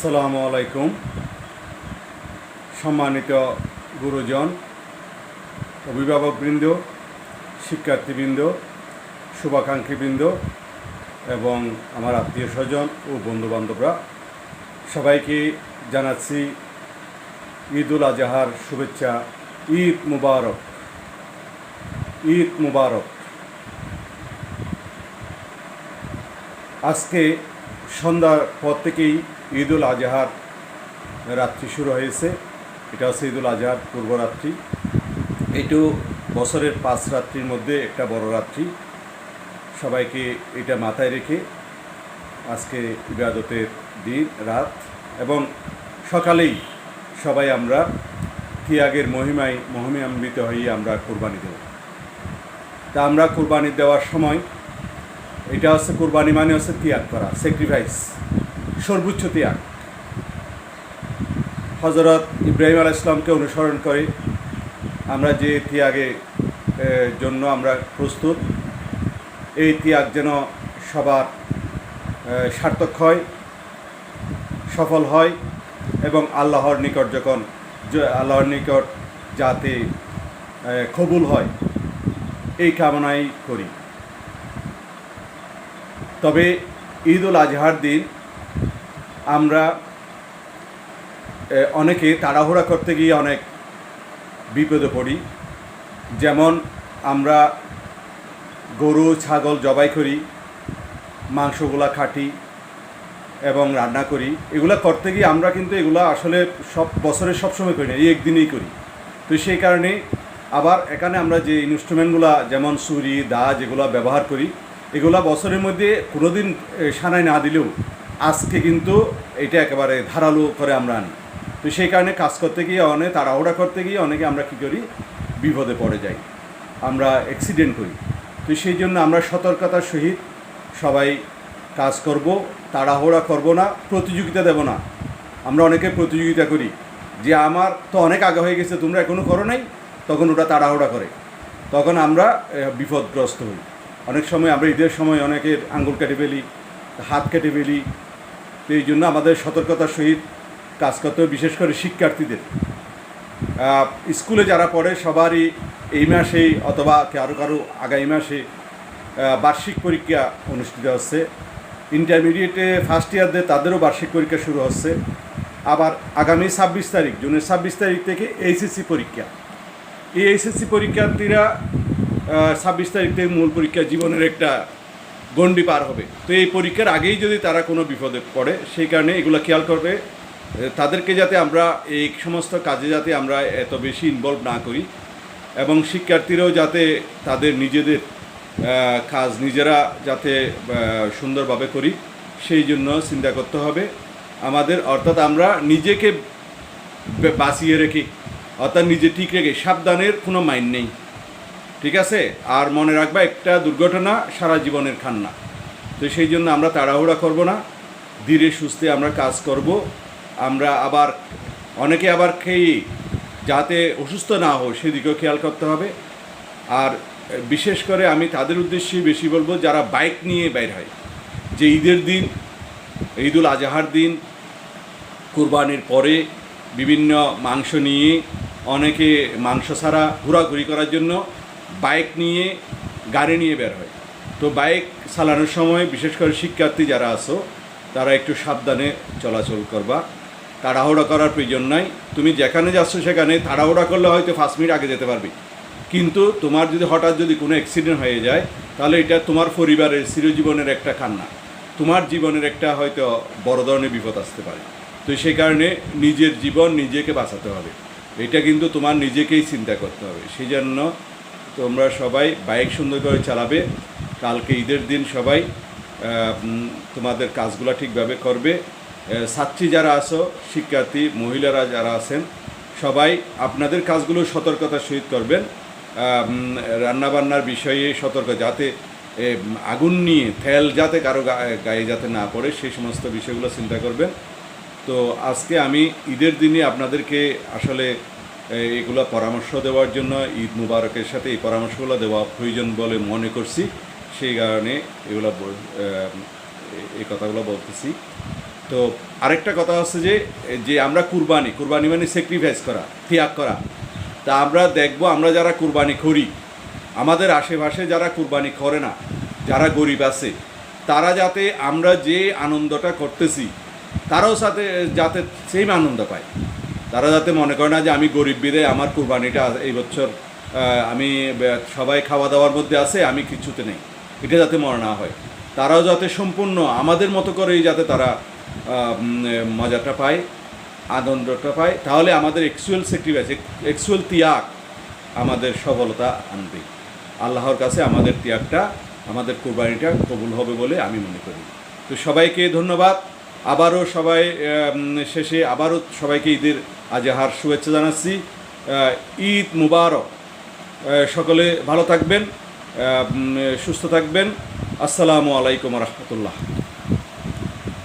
আসসালামু আলাইকুম। সম্মানিত গুরুজন, অভিভাবকবৃন্দ, শিক্ষার্থীবৃন্দ, শুভাকাঙ্ক্ষীবৃন্দ এবং আমার আত্মীয় স্বজন ও বন্ধুবান্ধবরা, সবাইকে জানাচ্ছি ঈদুল আজহার শুভেচ্ছা। ঈদ মুবারক, ঈদ মুবারক। আজকে সন্ধ্যার পর থেকেই ঈদুল আজহার রাত্রি শুরু হয়েছে। এটা হচ্ছে ঈদুল আজহার পূর্বরাত্রি। এটু বছরের 5 রাত্রির মধ্যে একটা বড় রাত্রি। সবাইকে এটা মাথায় রেখে আজকে ইবাদতের দিন, রাত এবং সকালেই সবাই আমরা ত্যাগের মহিমান্বিত হয়ে আমরা কোরবানি দেব। তা আমরা কোরবানি দেওয়ার সময় এটা হচ্ছে কোরবানি মানে হচ্ছে ত্যাগ করা, স্যাক্রিফাইস, সর্বোচ্চ ত্যাগ। হযরত ইব্রাহিম আলাইহিস সালামকে অনুসরণ করে আমরা যে ত্যাগের জন্য আমরা প্রস্তুত, এই ত্যাগ যেন সবার সার্থক হয়, সফল হয় এবং আল্লাহর নিকট যাতে কবুল হয় এই কামনাই করি। তবে ঈদুল আজহার দিন আমরা অনেকে তাড়াহুড়া করতে গিয়ে অনেক বিপদে পড়ি। যেমন আমরা গরু ছাগল জবাই করি, মাংসগুলা কাটি এবং রান্না করি। এগুলা করতে গিয়ে আমরা কিন্তু এগুলা আসলে সব বছরের সবসময় করি না, এই একদিনেই করি। তো সেই কারণে আবার এখানে আমরা যে ইনস্ট্রুমেন্টগুলা যেমন ছুরি, দা যেগুলো ব্যবহার করি, এগুলা বছরের মধ্যে কোনো দিন সানায় না দিলেও আজকে কিন্তু এটা একেবারে ধারালো করে আমরা আনি। তো সেই কারণে কাজ করতে গিয়ে অনেক তাড়াহুড়া করতে গিয়ে অনেকে আমরা কী করি, বিপদে পড়ে যাই, আমরা অ্যাক্সিডেন্ট করি। তো সেই জন্য আমরা সতর্কতার সহিত সবাই কাজ করব, তাড়াহুড়া করব না, প্রতিযোগিতা দেব না। আমরা অনেকে প্রতিযোগিতা করি যে আমার তো অনেক আগে হয়ে গেছে, তোমরা এখনও করো নাই, তখন ওটা তাড়াহুড়া করে, তখন আমরা বিপদগ্রস্ত হই। অনেক সময় আমরা ঈদের সময় অনেকের আঙ্গুল কেটে ফেলি, হাত কেটে ফেলি। তো এই জন্য আমাদের সতর্কতার সহিত কাজ করতে হবে, বিশেষ করে শিক্ষার্থীদের। স্কুলে যারা পড়ে সবারই এই মাসেই অথবা কারো আগামী মাসে বার্ষিক পরীক্ষা অনুষ্ঠিত হচ্ছে। ইন্টারমিডিয়েটে ফার্স্ট ইয়ারদের তাদেরও বার্ষিক পরীক্ষা শুরু হচ্ছে। আবার আগামী 26 তারিখ, জুনের 26 তারিখ থেকে এইচএসসি পরীক্ষা। এই এইচএসসি পরীক্ষার্থীরা 26 তারিখ থেকে মূল পরীক্ষা, জীবনের একটা গণ্ডি পার হবে। তো এই পরীক্ষার আগেই যদি তারা কোনো বিপদে পড়ে, সেই কারণে এগুলো খেয়াল করবে তাদেরকে, যাতে আমরা এই সমস্ত কাজে যাতে আমরা এত বেশি ইনভলভ না করি এবং শিক্ষার্থীরাও যাতে তাদের নিজেদের কাজ নিজেরা যাতে সুন্দরভাবে করি, সেই জন্য চিন্তা করতে হবে আমাদের। অর্থাৎ আমরা নিজেকে বাঁচিয়ে রেখে, অর্থাৎ নিজে ঠিক রেখে, সাবধানের কোনো মাইন্ড নেই, ঠিক আছে? আর মনে রাখবা, একটা দুর্ঘটনা সারা জীবনের খান্না। তো সেই জন্য আমরা তাড়াহুড়া করব না, ধীরে সুস্থে আমরা কাজ করব। আমরা আবার অনেকে আবার খেয়ে যাতে অসুস্থ না হয় সেদিকেও খেয়াল করতে হবে। আর বিশেষ করে আমি তাদের উদ্দেশ্যে বেশি বলবো যারা বাইক নিয়ে বের হয়, যে ঈদের দিন, ঈদুল আজহার দিন, কুরবানির পরে বিভিন্ন মাংস নিয়ে অনেকে মাংস ছাড়া ঘোরাঘুরি করার জন্য বাইক নিয়ে, গাড়ি নিয়ে বের হয়। তো বাইক চালানোর সময় বিশেষ করে শিক্ষার্থী যারা আছো, তারা একটু সাবধানে চলাচল করবা, তাড়াহুড়া করার প্রয়োজন নাই। তুমি যেখানে যাচ্ছ সেখানে তাড়াহুড়া করলে হয়তো 5 মিনিট আগে যেতে পারবে, কিন্তু তোমার যদি হঠাৎ যদি কোনো অ্যাক্সিডেন্ট হয়ে যায়, তাহলে এটা তোমার পরিবারের চিরজীবনের একটা কান্না, তোমার জীবনের একটা হয়তো বড় ধরনের বিপদ আসতে পারে। তো সেই কারণে নিজের জীবন নিজেকে বাঁচাতে হবে, এটা কিন্তু তোমার নিজেকেই চিন্তা করতে হবে। সেই জন্য তোমরা সবাই বাইক সুন্দর করে চালাবে। কালকে ঈদের দিন সবাই তোমাদের কাজগুলো ঠিকভাবে করবে। ছাত্রী যারা আছো, শিক্ষার্থী মহিলারা যারা আছেন, সবাই আপনাদের কাজগুলো সতর্কতার সহিত করবেন। রান্নাবান্নার বিষয়ে সতর্ক, যাতে আগুন নিয়ে তেল যাতে কারো গায়ে যাতে না পড়ে, সেই সমস্ত বিষয়গুলো চিন্তা করবেন। তো আজকে আমি ঈদের দিনে আপনাদেরকে আসলে এগুলো পরামর্শ দেওয়ার জন্য, ঈদ মুবারকের সাথে এই পরামর্শগুলো দেওয়া প্রয়োজন বলে মনে করছি, সেই কারণে এই কথাগুলো বলতেছি। তো আরেকটা কথা হচ্ছে যে যে আমরা কুরবানি মানে স্যাক্রিফাইস করা, ত্যাগ করা। তা আমরা দেখব আমরা যারা কুরবানি করি, আমাদের আশেপাশে যারা কুরবানি করে না, যারা গরিব আছে, তারা যাতে আমরা যে আনন্দটা করতেছি তারাও যাতে সেম আনন্দ পায়। তারা যাতে মনে করে না যে আমি গরিব বিদে আমার কুরবানিটা এই বছর আমি সবাই খাওয়া দাওয়ার মধ্যে আছে, আমি কিছুতে নেই, এটা যাতে মনে না হয়। তারাও যাতে সম্পূর্ণ আমাদের মতো করেই যাতে তারা মজাটা পায়, আনন্দটা পায়, তাহলে আমাদের অ্যাকচুয়াল স্যাক্রিফাইস, অ্যাকচুয়াল ত্যাগ আমাদের সফলতা আনবে। আল্লাহর কাছে আমাদের ত্যাগটা, আমাদের কুরবানিটা কবুল হবে বলে আমি মনে করি। তো সবাইকে ধন্যবাদ। আবারও শেষে আবারও সবাইকে ঈদের আজহার শুভেচ্ছা জানাচ্ছি। ঈদ মুবারক। সকলে ভালো থাকবেন, সুস্থ থাকবেন। আসসালামু আলাইকুম রহমতুল্লাহ।